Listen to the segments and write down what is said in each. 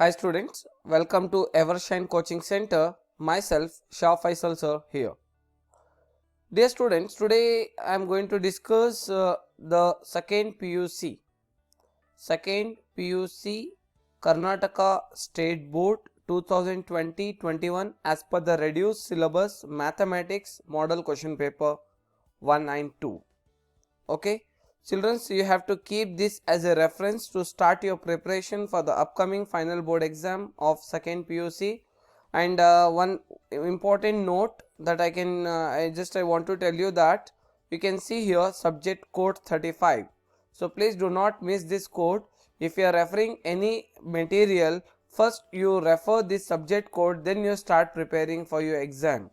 Hi students, welcome to Evershine Coaching Center. Myself Shah Faisal sir here. Dear students, today I am going to discuss the second PUC. Second PUC Karnataka State Board 2020-21 as per the reduced syllabus Mathematics Model Question Paper 192. Okay. Children, you have to keep this as a reference to start your preparation for the upcoming final board exam of second PUC. And one important note that I want to tell you that you can see here subject code 35. So please do not miss this code. If you are referring any material, first you refer this subject code, then you start preparing for your exam,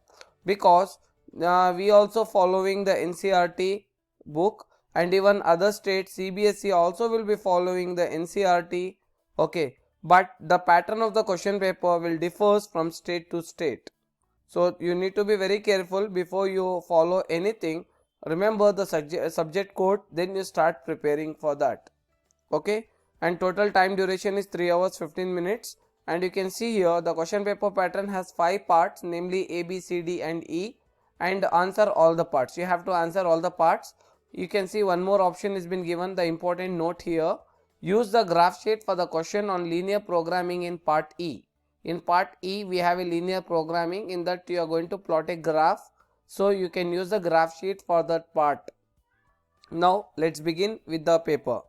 because we also following the NCERT book, and even other states CBSE also will be following the NCERT. Okay, but the pattern of the question paper will differs from state to state. So you need to be very careful before you follow anything. Remember the subject code, then you start preparing for that. Okay, and total time duration is 3 hours 15 minutes. And you can see here the question paper pattern has 5 parts, namely A, B, C, D and E, and answer all the parts. You have to answer all the parts. You can see one more option has been given, the important note here. Use the graph sheet for the question on linear programming in part E. In part E we have a linear programming, in that you are going to plot a graph, so you can use the graph sheet for that part. Now let's begin with the paper.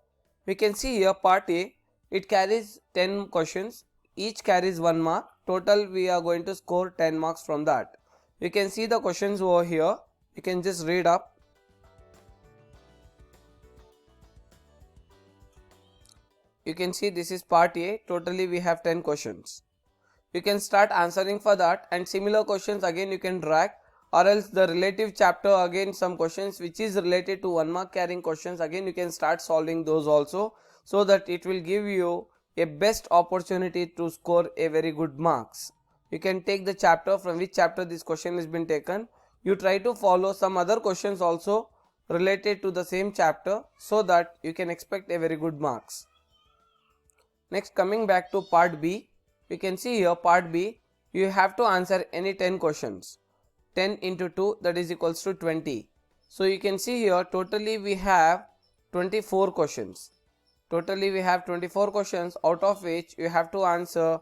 We can see here part A, it carries 10 questions, each carries 1 mark. Total we are going to score 10 marks from that. You can see the questions over here, you can just read up. You can see this is part A, totally we have 10 questions. You can start answering for that, and similar questions again you can drag, or else the relative chapter, again some questions which is related to 1 mark carrying questions, again you can start solving those also, so that it will give you a best opportunity to score a very good marks. You can take the chapter from which chapter this question has been taken. You try to follow some other questions also related to the same chapter, so that you can expect a very good marks. Next, coming back to part B, you can see here part B, you have to answer any 10 questions. 10 into 2, that is equals to 20. So you can see here totally we have 24 questions. Totally we have 24 questions, out of which you have to answer,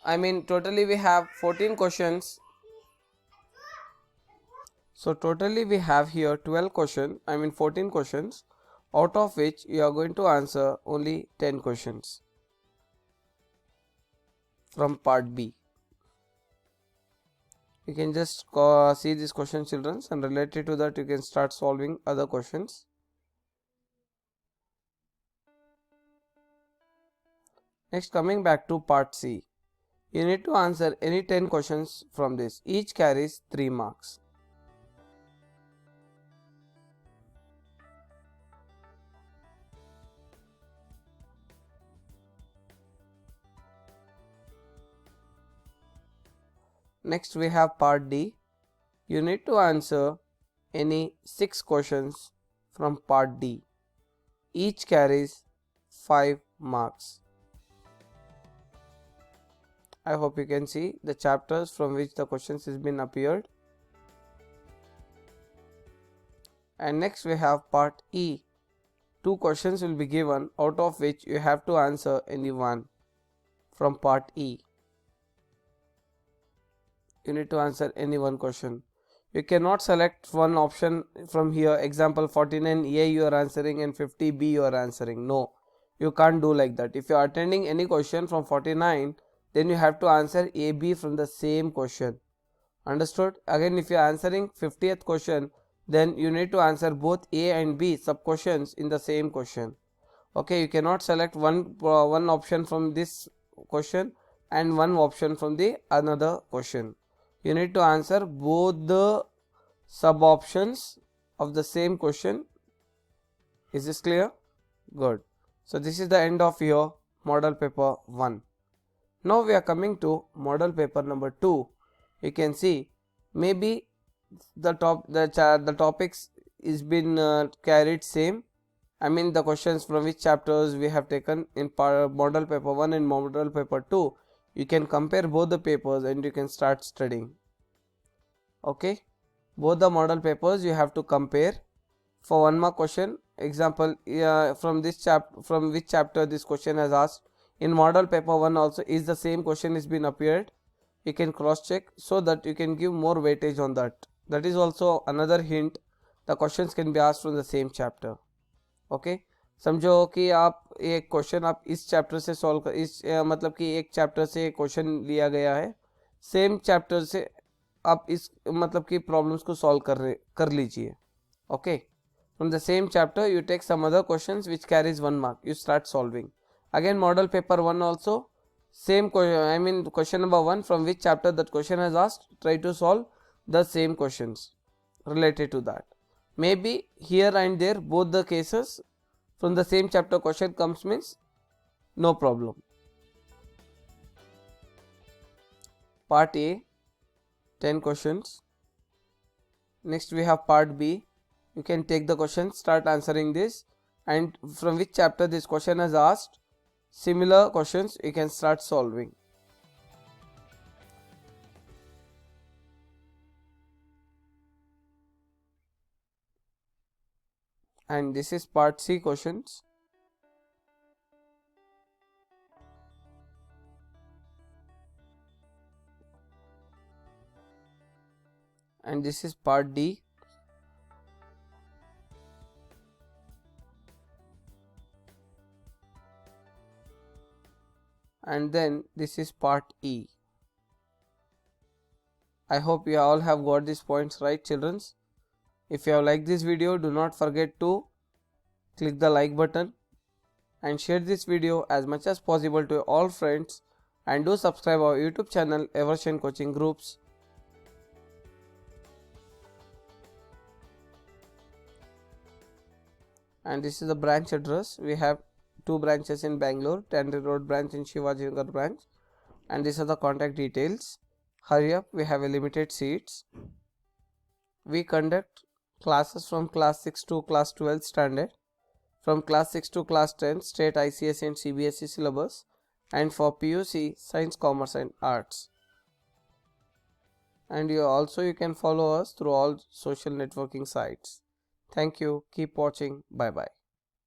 totally we have 14 questions. So totally we have here 12 questions, 14 questions, out of which you are going to answer only 10 questions from part B. You can just see this question, children, and related to that you can start solving other questions. Next, coming back to part C, you need to answer any 10 questions from this. Each carries 3 marks. Next, we have part D. You need to answer any 6 questions from part D. Each carries 5 marks. I hope you can see the chapters from which the questions has been appeared. And next we have part E. 2 questions will be given, out of which you have to answer any one from part E. You need to answer any one question. You cannot select one option from here, example 49A you are answering and 50B you are answering. No, you can't do like that. If you are attending any question from 49, then you have to answer A, B from the same question. Understood? Again, if you are answering 50th question, then you need to answer both A and B sub questions in the same question. Okay, you cannot select one option from this question and one option from the another question. You need to answer both the sub options of the same question. Is this clear? Good. So this is the end of your model paper 1. Now we are coming to model paper number 2. You can see maybe the topics is been carried same, I mean the questions from which chapters we have taken in model paper 1 and model paper 2. You can compare both the papers and you can start studying. Okay, both the model papers you have to compare. For 1 mark question, example, from which chapter this question has asked. In model paper 1 also, is the same question is been appeared. You can cross check so that you can give more weightage on that. That is also another hint. The questions can be asked from the same chapter. Okay समझो कि आप एक question आप इस chapter से solve कर इस मतलब कि एक चैप्टर से क्वेश्चन लिया गया है, सेम चैप्टर से आप इस मतलब कि प्रॉब्लम्स को सॉल्व कर लीजिए. Okay, from the same chapter you take some other questions which carries 1 mark, you start solving. Again model paper 1 also same I mean question number 1, from which chapter that question has asked, try to solve the same questions related to that. Maybe here and there both the cases from the same chapter question comes means no problem. Part A, 10 questions. Next we have part B. You can take the question, start answering this, and from which chapter this question has asked, similar questions you can start solving. And this is part C questions. And this is part D. And then this is part E. I hope you all have got these points right, children. If you have liked this video, do not forget to click the like button and share this video as much as possible to all friends, and do subscribe our YouTube channel Evershine Coaching Groups. And this is the branch address. We have 2 branches in Bangalore, Tannery Road branch and Shivaji Nagar branch. And these are the contact details. Hurry up, we have a limited seats. We conduct classes from class 6 to class 12 standard, from class 6 to class 10 state ICSE and CBSE syllabus, and for PUC science, commerce and arts. And you can follow us through all social networking sites. Thank you, keep watching, bye bye.